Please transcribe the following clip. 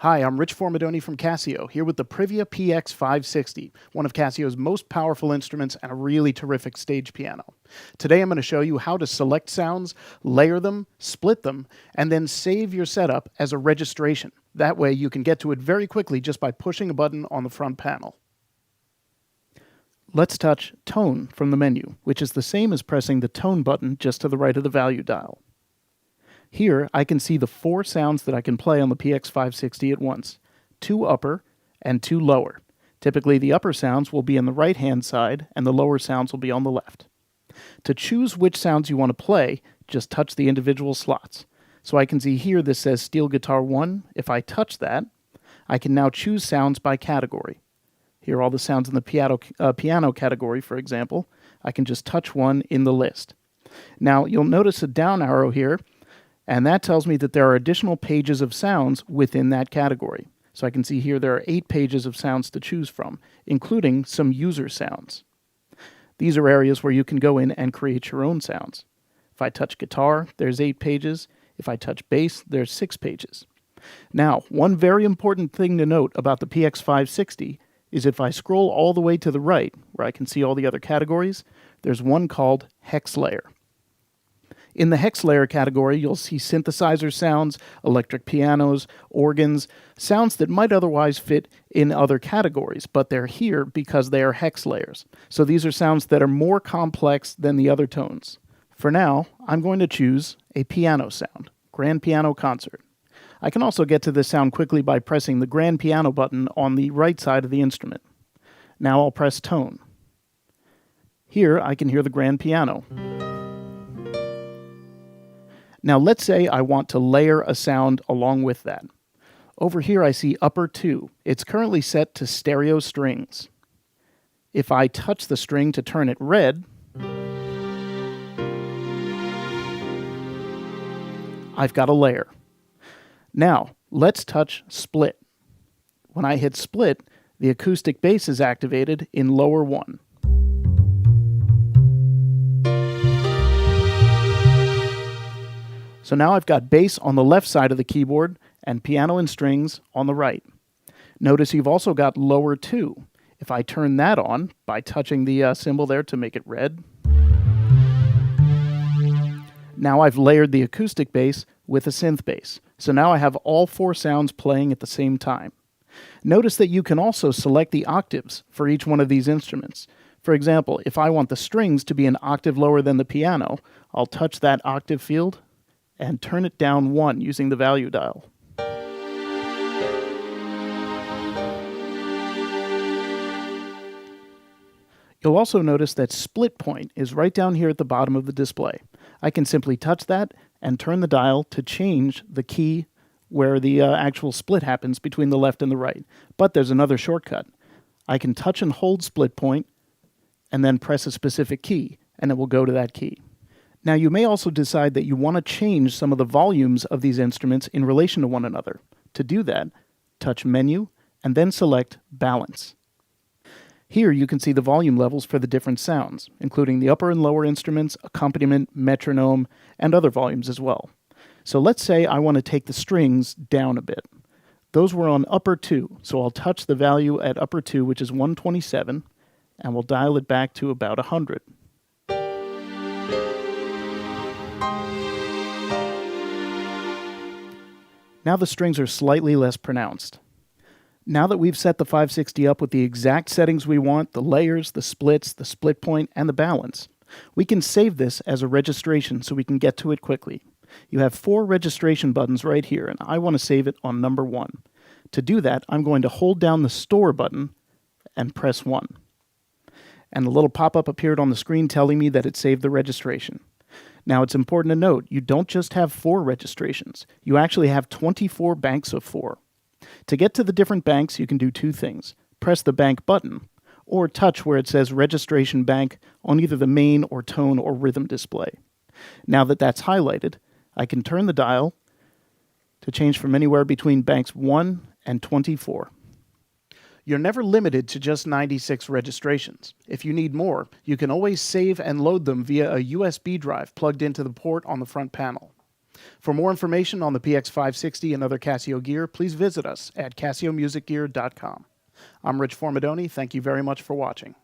Hi, I'm Rich Formidoni from Casio, here with the Privia PX-560, one of Casio's most powerful instruments and a really terrific stage piano. Today I'm going to show you how to select sounds, layer them, split them, and then save your setup as a registration. That way you can get to it very quickly just by pushing a button on the front panel. Let's touch Tone from the menu, which is the same as pressing the Tone button just to the right of the value dial. Here, I can see the 4 sounds that I can play on the PX-560 at once, 2 upper and 2 lower. Typically, the upper sounds will be on the right-hand side and the lower sounds will be on the left. To choose which sounds you want to play, just touch the individual slots. So I can see here this says Steel Guitar 1. If I touch that, I can now choose sounds by category. Here are all the sounds in the piano category, for example. I can just touch one in the list. Now, you'll notice a down arrow here, and that tells me that there are additional pages of sounds within that category. So I can see here there are 8 pages of sounds to choose from, including some user sounds. These are areas where you can go in and create your own sounds. If I touch guitar, there's 8 pages. If I touch bass, there's 6 pages. Now, one very important thing to note about the PX-560 is if I scroll all the way to the right, where I can see all the other categories, there's one called Hex Layer. In the hex layer category, you'll see synthesizer sounds, electric pianos, organs, sounds that might otherwise fit in other categories, but they're here because they are hex layers. So these are sounds that are more complex than the other tones. For now, I'm going to choose a piano sound, Grand Piano Concert. I can also get to this sound quickly by pressing the Grand Piano button on the right side of the instrument. Now I'll press Tone. Here I can hear the grand piano. Now let's say I want to layer a sound along with that. Over here I see upper 2. It's currently set to stereo strings. If I touch the string to turn it red, I've got a layer. Now let's touch split. When I hit split, the acoustic bass is activated in lower 1. So now I've got bass on the left side of the keyboard and piano and strings on the right. Notice you've also got lower 2. If I turn that on by touching the symbol there to make it red, now I've layered the acoustic bass with a synth bass. So now I have all 4 sounds playing at the same time. Notice that you can also select the octaves for each one of these instruments. For example, if I want the strings to be an octave lower than the piano, I'll touch that octave field and turn it down 1 using the value dial. You'll also notice that split point is right down here at the bottom of the display. I can simply touch that and turn the dial to change the key where the actual split happens between the left and the right. But there's another shortcut. I can touch and hold split point and then press a specific key, and it will go to that key. Now you may also decide that you want to change some of the volumes of these instruments in relation to one another. To do that, touch Menu and then select Balance. Here you can see the volume levels for the different sounds, including the upper and lower instruments, accompaniment, metronome, and other volumes as well. So let's say I want to take the strings down a bit. Those were on upper 2, so I'll touch the value at upper 2, which is 127, and we'll dial it back to about 100. Now the strings are slightly less pronounced. Now that we've set the 560 up with the exact settings we want, the layers, the splits, the split point, and the balance, we can save this as a registration so we can get to it quickly. You have 4 registration buttons right here, and I want to save it on number 1. To do that, I'm going to hold down the Store button and press 1. And a little pop-up appeared on the screen telling me that it saved the registration. Now, it's important to note, you don't just have 4 registrations. You actually have 24 banks of 4. To get to the different banks, you can do 2 things. Press the bank button, or touch where it says Registration Bank on either the main or tone or rhythm display. Now that that's highlighted, I can turn the dial to change from anywhere between banks 1 and 24. You're never limited to just 96 registrations. If you need more, you can always save and load them via a USB drive plugged into the port on the front panel. For more information on the PX-560 and other Casio gear, please visit us at CasioMusicGear.com. I'm Rich Formidoni. Thank you very much for watching.